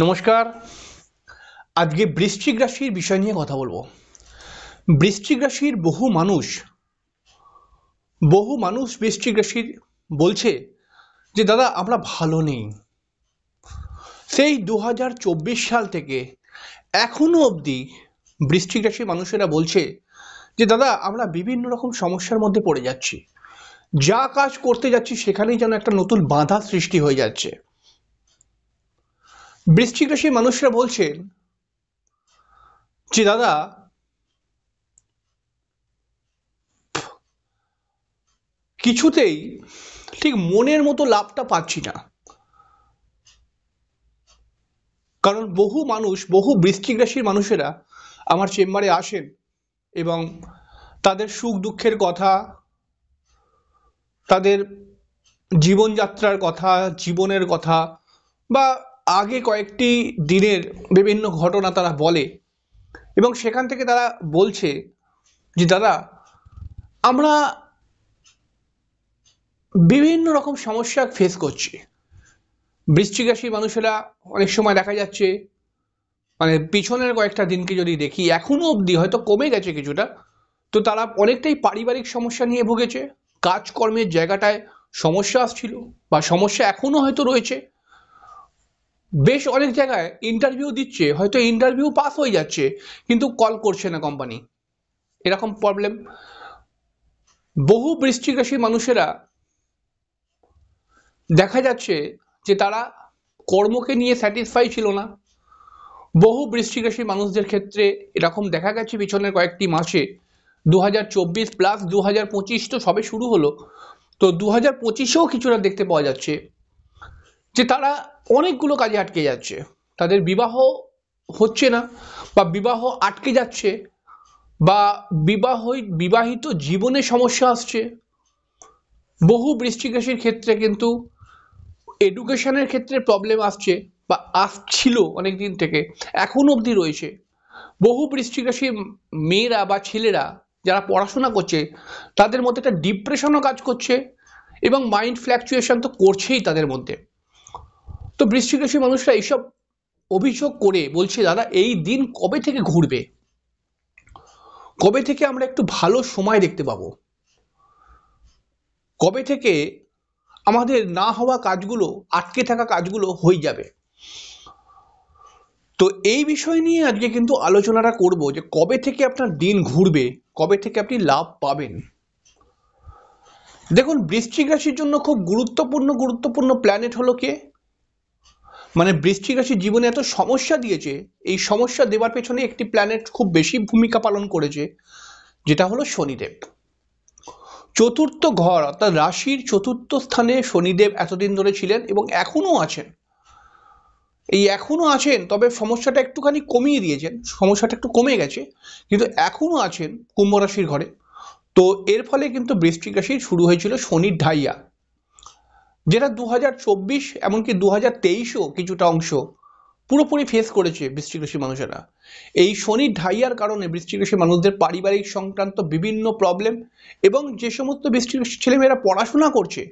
নমস্কার। আজকে বৃশ্চিক রাশির বিষয় নিয়ে কথা বলবো। বৃশ্চিক রাশির বহু মানুষ বৃশ্চিক রাশির বলছে যে দাদা আমরা ভালো নেই। সেই 2024 সাল থেকে এখনো অবধি বৃশ্চিক রাশির মানুষেরা বলছে যে দাদা আমরা বিভিন্ন রকম সমস্যার মধ্যে পড়ে যাচ্ছি, যা কাজ করতে যাচ্ছি সেখানেই যেন একটা নতুন বাধা সৃষ্টি হয়ে যাচ্ছে। বৃশ্চিক রাশির মানুষরা বলছেন যে দাদা কিছুতেই ঠিক মনের মতো লাভটা পাচ্ছি না। কারণ বহু বৃশ্চিক রাশির মানুষেরা আমার চেম্বারে আসেন এবং তাদের সুখ দুঃখের কথা, তাদের জীবনযাত্রার কথা, জীবনের কথা বা আগে কয়েকটি দিনের বিভিন্ন ঘটনা তারা বলে এবং সেখান থেকে তারা বলছে যে দাদা আমরা বিভিন্ন রকম সমস্যা ফেস করছি। বৃশ্চিক রাশির মানুষেরা অনেক সময় দেখা যাচ্ছে, মানে পিছনের কয়েকটা দিনকে যদি দেখি এখনো অবধি হয়তো কমে গেছে কিছুটা, তো তারা অনেকটাই পারিবারিক সমস্যা নিয়ে ভুগেছে। কাজকর্মের জায়গাটায় সমস্যা আসছিল বা সমস্যা এখনো হয়তো রয়েছে। বেশ অনেক জায়গায় ইন্টারভিউ দিচ্ছে, হয়তো ইন্টারভিউ পাস হয়ে যাচ্ছে কিন্তু কল করছে না কোম্পানি, এরকম প্রবলেম। বহু বৃশ্চিক রাশির মানুষেরা দেখা যাচ্ছে যে তারা কর্মকে নিয়ে স্যাটিসফাই ছিল না। বহু বৃশ্চিক রাশির মানুষদের ক্ষেত্রে এরকম দেখা গেছে পিছনের কয়েকটি মাসে, 2024 প্লাস 2025 তো সবে শুরু হলো, তো 2025এও কিছুটা দেখতে পাওয়া যাচ্ছে যে তারা অনেকগুলো কাজে আটকে যাচ্ছে। তাদের বিবাহ হচ্ছে না বা বিবাহ আটকে যাচ্ছে বা বিবাহিত জীবনে সমস্যা আসছে। বহু বৃশ্চিক রাশির ক্ষেত্রে কিন্তু এডুকেশনের ক্ষেত্রে প্রবলেম আসছে বা আসছিল অনেক দিন থেকে, এখনো অবধি রয়েছে। বহু বৃশ্চিক রাশির মেয়েরা বা ছেলেরা যারা পড়াশোনা করছে তাদের মধ্যে একটা ডিপ্রেশনও কাজ করছে এবং মাইন্ড ফ্ল্যাকচুয়েশন তো করছেই তাদের মধ্যে। তো বৃশ্চিক রাশির মানুষরা এইসব অভিযোগ করে বলছে দাদা এই দিন কবে থেকে ঘুরবে, কবে থেকে আমরা একটু ভালো সময় দেখতে পাবো, কবে থেকে আমাদের না হওয়া কাজগুলো, আটকে থাকা কাজগুলো হয়ে যাবে। তো এই বিষয় নিয়ে আজকে কিন্তু আলোচনাটা করব যে কবে থেকে আপনার দিন ঘুরবে, কবে থেকে আপনি লাভ পাবেন। দেখুন, বৃশ্চিক রাশির জন্য খুব গুরুত্বপূর্ণ প্ল্যানেট হলো কে, মানে বৃশ্চিক রাশির জীবনে এত সমস্যা দিয়েছে, এই সমস্যা দেওয়ার পেছনে একটি প্ল্যানেট খুব বেশি ভূমিকা পালন করেছে, যেটা হলো শনিদেব। চতুর্থ ঘর অর্থাৎ রাশির চতুর্থ স্থানে শনিদেব এতদিন ধরে ছিলেন এবং এখনো আছেন, তবে সমস্যাটা একটুখানি কমিয়ে দিয়েছেন, সমস্যাটা একটু কমে গেছে, কিন্তু এখনো আছেন কুম্ভ রাশির ঘরে। তো এর ফলে কিন্তু বৃশ্চিক রাশির শুরু হয়েছিল শনির ঢাইয়া, যেটা 2024 এমনকি 2023ও কিছুটা অংশ পুরোপুরি ফেস করেছে বৃশ্চিক রাশির মানুষেরা। এই শনির ঢাইয়ার কারণে বৃশ্চিক রাশির মানুষদের পারিবারিক সংক্রান্ত বিভিন্ন প্রবলেম এবং যে সমস্ত বৃশ্চিক রাশির ছেলেমেয়েরা পড়াশোনা করছে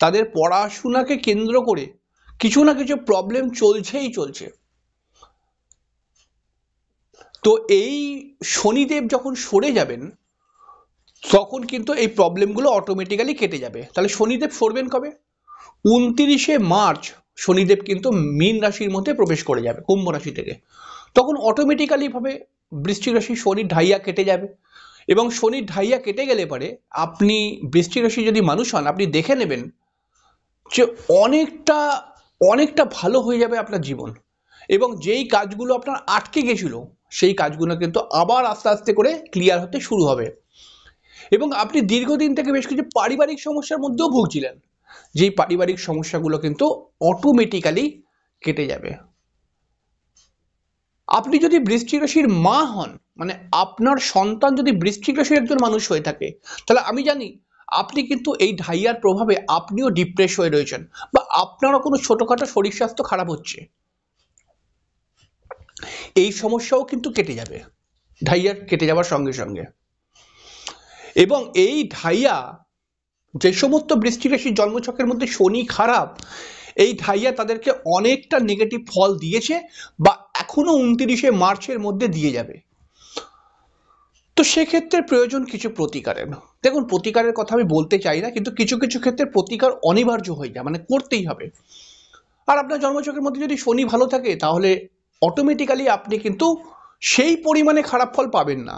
তাদের পড়াশোনাকে কেন্দ্র করে কিছু না কিছু প্রবলেম চলছে। তো এই শনিদেব যখন সরে যাবেন তখন কিন্তু এই প্রবলেমগুলো অটোমেটিক্যালি কেটে যাবে। তাহলে শনিদেব সরবেন কবে? 29 মার্চ শনিদেব কিন্তু মীন রাশির মধ্যে প্রবেশ করে যাবে কুম্ভ রাশি থেকে। তখন অটোমেটিক্যালি ভাবে বৃশ্চিক রাশি শনির ঢাইয়া কেটে যাবে এবং শনির ঢাইয়া কেটে গেলে পরে আপনি বৃশ্চিক রাশি যদি মানুষ হন, আপনি দেখে নেবেন যে অনেকটা অনেকটা ভালো হয়ে যাবে আপনার জীবন এবং যেই কাজগুলো আপনার আটকে গেছিল সেই কাজগুলো কিন্তু আবার আস্তে আস্তে করে ক্লিয়ার হতে শুরু হবে। এবং আপনি দীর্ঘদিন থেকে বেশ কিছু পারিবারিক সমস্যার মধ্যেও ভুগছিলেন, যেই পারিবারিক সমস্যাগুলো কিন্তু অটোমেটিক্যালি কেটে যাবে। আপনি যদি বৃশ্চিক রাশির মা হন, মানে আপনার সন্তান যদি বৃশ্চিক রাশির একজন মানুষ হয়ে থাকে, তাহলে আমি জানি আপনি কিন্তু এই ঢাইয়ার প্রভাবে আপনিও ডিপ্রেস হয়ে রয়েছেন বা আপনারও কোনো ছোটখাটো শরীর স্বাস্থ্য খারাপ হচ্ছে, এই সমস্যাও কিন্তু কেটে যাবে ঢাইয়ার কেটে যাওয়ার সঙ্গে সঙ্গে। এবং এই ঢাইয়া যে সমস্ত বৃশ্চিক রাশির জন্মছকের মধ্যে শনি খারাপ, এই ঢাইয়া তাদেরকে অনেকটা নেগেটিভ ফল দিয়েছে বা এখনো 29শে মার্চের মধ্যে দিয়ে যাবে। তো সেক্ষেত্রে প্রয়োজন কিছু প্রতিকারের। দেখুন, প্রতিকারের কথা আমি বলতে চাই না, কিন্তু কিছু কিছু ক্ষেত্রে প্রতিকার অনিবার্য হয়ে যায়, মানে করতেই হবে। আর আপনার জন্মছকের মধ্যে যদি শনি ভালো থাকে তাহলে অটোমেটিক্যালি আপনি কিন্তু সেই পরিমাণে খারাপ ফল পাবেন না।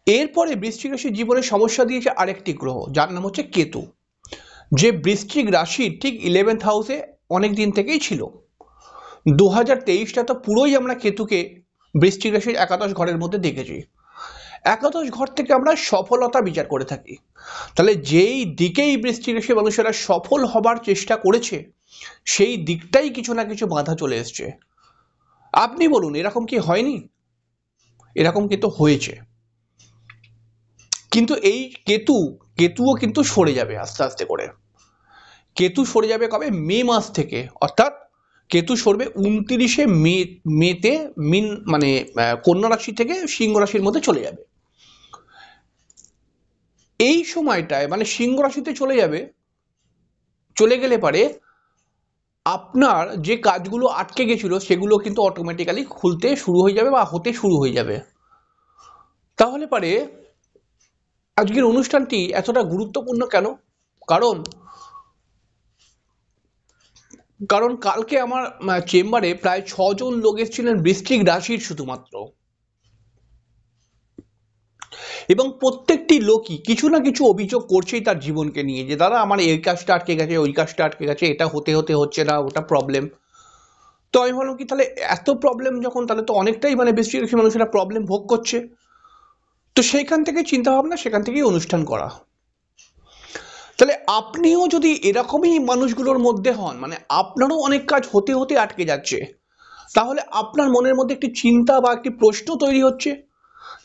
এরপরে বৃশ্চিক রাশির জীবনে সমস্যা দিয়েছে আরেকটি গ্রহ, যার নাম হচ্ছে কেতু, যে বৃশ্চিক রাশির ঠিক 11th হাউসে অনেক দিন থেকেই ছিল। 2023টা তো পুরোই আমরা কেতুকে বৃশ্চিক রাশির একাদশ ঘরের মধ্যে দেখেছি। একাদশ ঘর থেকে আমরা সফলতা বিচার করে থাকি। তাহলে যেই দিকেই বৃশ্চিক রাশির মানুষেরা সফল হবার চেষ্টা করেছে সেই দিকটাই কিছু না কিছু বাধা চলে এসছে। আপনি বলুন, এরকম কি হয়নি? এরকম কিন্তু হয়েছে। কিন্তু এই কেতুও কিন্তু সরে যাবে আস্তে আস্তে করে। কেতু সরে যাবে কবে? মে মাস থেকে, অর্থাৎ কেতু সরবে 29শে মেতে মিন মানে কন্যা রাশি থেকে সিংহ রাশির মধ্যে চলে যাবে। এই সময়টায় মানে সিংহ রাশিতে চলে গেলে পারে আপনার যে কাজগুলো আটকে গেছিল সেগুলো কিন্তু অটোমেটিক্যালি খুলতে শুরু হয়ে যাবে বা হতে শুরু হয়ে যাবে। তাহলে পারে আজকের অনুষ্ঠানটি এতটা গুরুত্বপূর্ণ কেন? কারণ কারণ কালকে আমার চেম্বারে প্রায় 6জন লোক এসেছিলেন বৃশ্চিক রাশির শুধুমাত্র, এবং প্রত্যেকটি লোকই কিছু না কিছু অভিযোগ করছেই তার জীবনকে নিয়ে, যে দাদা আমার এই কাজটা আটকে গেছে, ওই কাজটা আটকে গেছে, এটা হতে হতে হচ্ছে না, ওটা প্রবলেম। তো আমি ভাবলাম কি, তাহলে এত প্রবলেম যখন, তাহলে তো অনেকটাই মানে বৃশ্চিক রাশির মানুষেরা প্রবলেম ভোগ করছে। তো সেইখান থেকে চিন্তা ভাবনা, সেখান থেকেই অনুষ্ঠান করা। তাহলে আপনিও যদি এরকমই মানুষগুলোর মধ্যে হন, মানে আপনারও অনেক কাজ হতে হতে আটকে যাচ্ছে, তাহলে আপনার মনের মধ্যে একটি চিন্তা বা একটি প্রশ্ন তৈরি হচ্ছে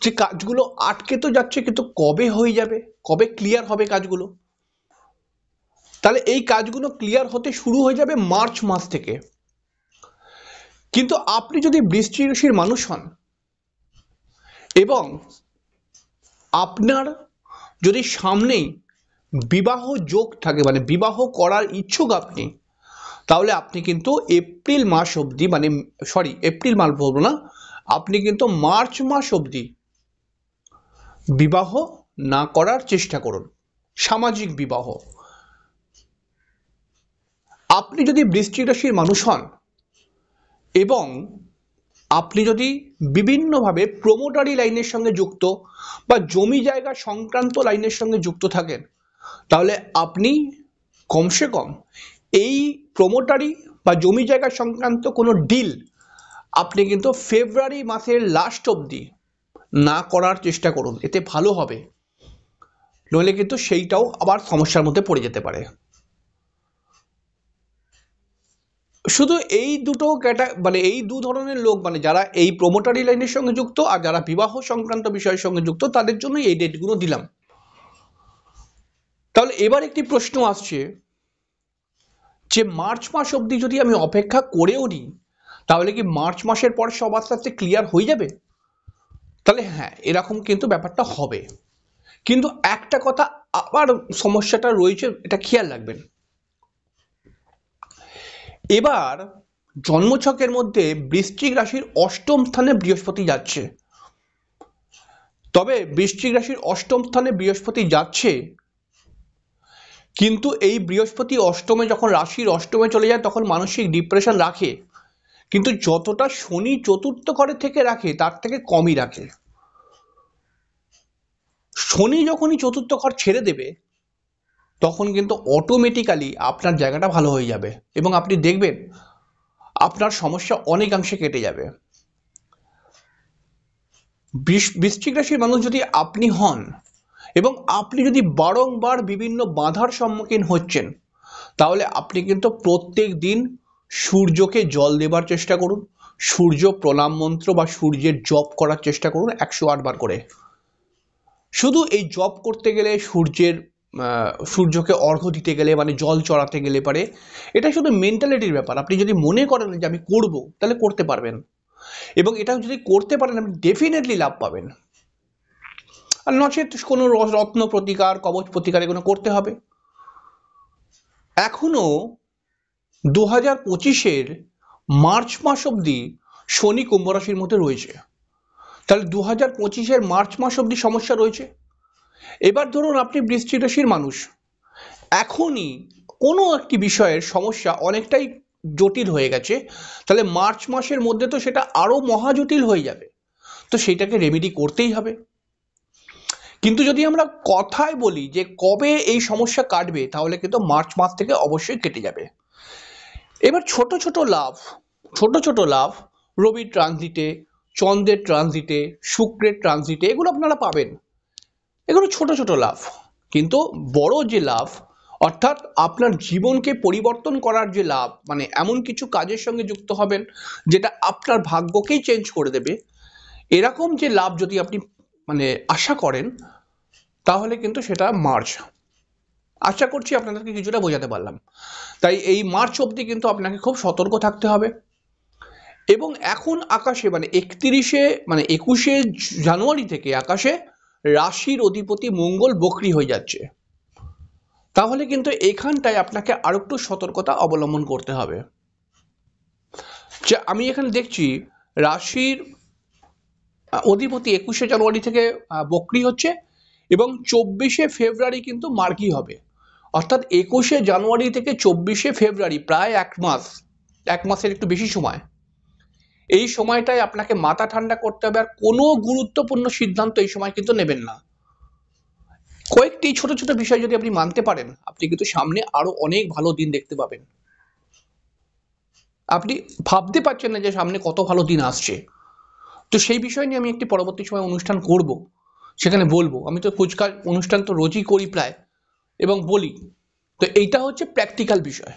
যে কাজগুলো আটকে তো যাচ্ছে, কিন্তু কবে হয়ে যাবে, কবে ক্লিয়ার হবে কাজগুলো? তাহলে এই কাজগুলো ক্লিয়ার হতে শুরু হয়ে যাবে মার্চ মাস থেকে। কিন্তু আপনি যদি বৃশ্চিক রাশির মানুষ হন এবং আপনার যদি সামনেই বিবাহ যোগ থাকে, মানে বিবাহ করার ইচ্ছুক আপনি, তাহলে আপনি কিন্তু এপ্রিল মাস অবধি, মানে এপ্রিল মাস বলবো না, আপনি কিন্তু মার্চ মাস অবধি বিবাহ না করার চেষ্টা করুন। সামাজিক বিবাহ। আপনি যদি বৃশ্চিক রাশির মানুষ হন এবং আপনি যদি বিভিন্নভাবে প্রমোটারি লাইনের সঙ্গে যুক্ত বা জমি জায়গা সংক্রান্ত লাইনের সঙ্গে যুক্ত থাকেন, তাহলে আপনি কমসে কম এই প্রমোটারি বা জমি জায়গা সংক্রান্ত কোনো ডিল আপনি কিন্তু ফেব্রুয়ারি মাসের লাস্ট অবধি না করার চেষ্টা করুন, এতে ভালো হবে। নইলে কিন্তু সেইটাও আবার সমস্যার মধ্যে পড়ে যেতে পারে। শুধু এই দুটো মানে এই দু ধরনের লোক, মানে যারা এই প্রমোটারি লাইনের সঙ্গে যুক্ত আর যারা বিবাহ সংক্রান্ত বিষয়ের সঙ্গে যুক্ত, তাদের জন্য এই ডেটগুলো দিলাম। তাহলে এবার একটি প্রশ্ন আসছে যে মার্চ মাস অবধি যদি আমি অপেক্ষা করেও নিই, তাহলে কি মার্চ মাসের পর সব আস্তে আস্তে ক্লিয়ার হয়ে যাবে? তাহলে হ্যাঁ, এরকম কিন্তু ব্যাপারটা হবে। কিন্তু একটা কথা আবার সমস্যাটা রয়েছে, এটা খেয়াল রাখবেন। এবার জন্মছকের মধ্যে বৃশ্চিক রাশির অষ্টম স্থানে বৃহস্পতি যাচ্ছে। তবে বৃশ্চিক রাশির অষ্টম স্থানে বৃহস্পতি যাচ্ছে, কিন্তু এই বৃহস্পতি অষ্টমে, যখন রাশির অষ্টমে চলে যায় তখন মানসিক ডিপ্রেশন রাখে, কিন্তু যতটা শনি চতুর্থ ঘরে থেকে রাখে তার থেকে কমই রাখে। শনি যখনই চতুর্থ ঘর ছেড়ে দেবে তখন কিন্তু অটোমেটিক্যালি আপনার জায়গাটা ভালো হয়ে যাবে এবং আপনি দেখবেন আপনার সমস্যা অনেকাংশে কেটে যাবে। বৃশ্চিক রাশির মানুষ যদি আপনি হন এবং আপনি যদি বারংবার বিভিন্ন বাধার সম্মুখীন হচ্ছেন, তাহলে আপনি কিন্তু প্রত্যেক দিন সূর্যকে জল দেবার চেষ্টা করুন, সূর্য প্রণাম মন্ত্র বা সূর্যের জপ করার চেষ্টা করুন 108 বার করে। শুধু এই জপ করতে গেলে, সূর্যকে অর্ঘ্য দিতে গেলে, মানে জল চড়াতে গেলে পারে, এটা শুধু মেন্টালিটির ব্যাপার। আপনি যদি মনে করেন যে আমি করব, তাহলে করতে পারবেন, এবং এটা যদি করতে পারেন আপনি ডেফিনেটলি লাভ পাবেন। আর নচেত কোনো রত্ন প্রতিকার, কবচ প্রতিকার এগুলো করতে হবে। এখনো 2025-এর মার্চ মাস অবধি শনি কুম্ভ রাশির মধ্যে রয়েছে। তাহলে 2025-এর মার্চ মাস অবধি সমস্যা রয়েছে। এবার ধরুন আপনি বৃশ্চিক রাশির মানুষ, এখনই কোনো একটি বিষয়ের সমস্যা অনেকটাই জটিল হয়ে গেছে, তাহলে মার্চ মাসের মধ্যে তো সেটা আরো মহাজটিল হয়ে যাবে, তো সেটাকে রেমেডি করতেই হবে। কিন্তু যদি আমরা কথায় বলি যে কবে এই সমস্যা কাটবে, তাহলে কিন্তু মার্চ মাস থেকে অবশ্যই কেটে যাবে। এবার ছোট ছোট লাভ রবির ট্রানজিটে, চন্দ্রের ট্রানজিটে, শুক্রের ট্রানজিটে এগুলো আপনারা পাবেন। এগুলো ছোট ছোট লাভ, কিন্তু বড় যে লাভ, অর্থাৎ আপনার জীবনকে পরিবর্তন করার যে লাভ, মানে এমন কিছু কাজের সঙ্গে যুক্ত হবেন যেটা আপনার ভাগ্যকেই চেঞ্জ করে দেবে, এরকম যে লাভ যদি আপনি মানে আশা করেন, তাহলে কিন্তু সেটা মার্চ। আশা করছি আপনাদেরকে কিছুটা বোঝাতে পারলাম। তাই এই মার্চ অবধি কিন্তু আপনাকে খুব সতর্ক থাকতে হবে। এবং এখন আকাশে মানে 21শে জানুয়ারি থেকে আকাশে রাশির অধিপতি মঙ্গল বক্রী হয়ে যাচ্ছে। তাহলে কিন্তু এখানটায় আপনাকে আরো একটু সতর্কতা অবলম্বন করতে হবে। যে আমি এখানে দেখছি রাশির অধিপতি 21শে জানুয়ারি থেকে বক্রী হচ্ছে এবং 24শে ফেব্রুয়ারি কিন্তু মার্গী হবে। অর্থাৎ 21শে জানুয়ারি থেকে 24শে ফেব্রুয়ারি প্রায় এক মাসের একটু বেশি সময়। এই সময়টায় আপনাকে মাথা ঠান্ডা করতে হবে, আর কোনো গুরুত্বপূর্ণ সিদ্ধান্ত এই সময় কিন্তু নেবেন না। কয়েকটি ছোট ছোট বিষয় যদি আপনি মানতে পারেন, আপনি কিন্তু সামনে আরো অনেক ভালো দিন দেখতে পাবেন। আপনি ভাবতে পারছেন না যে সামনে কত ভালো দিন আসছে। তো সেই বিষয় নিয়ে আমি একটি পরবর্তী সময় অনুষ্ঠান করব, সেখানে বলবো। আমি তো কুচকার অনুষ্ঠান তো রোজই করি প্রায়, এবং বলি। তো এইটা হচ্ছে প্র্যাকটিক্যাল বিষয়।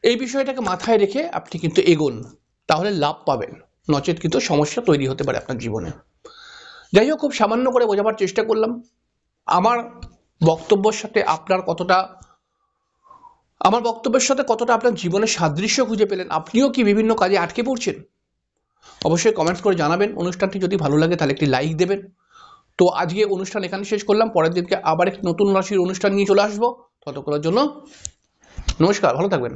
এই বিষয়টাকে মাথায় রেখে আপনি কিন্তু এগোন, তাহলে লাভ পাবেন, নচেত কিন্তু সমস্যা তৈরি হতে পারে আপনার জীবনে। যাই হোক, খুব সামান্য করে বোঝাবার চেষ্টা করলাম। আমার বক্তব্যের সাথে আপনার জীবনে সাদৃশ্য খুঁজে পেলেন? আপনিও কি বিভিন্ন কাজে আটকে পড়ছেন? অবশ্যই কমেন্টস করে জানাবেন। অনুষ্ঠানটি যদি ভালো লাগে তাহলে একটি লাইক দেবেন। তো আজকে অনুষ্ঠান এখানে শেষ করলাম। পরের দিনকে আবার একটি নতুন রাশির অনুষ্ঠান নিয়ে চলে আসবো। ততক্ষণের জন্য নমস্কার, ভালো থাকবেন।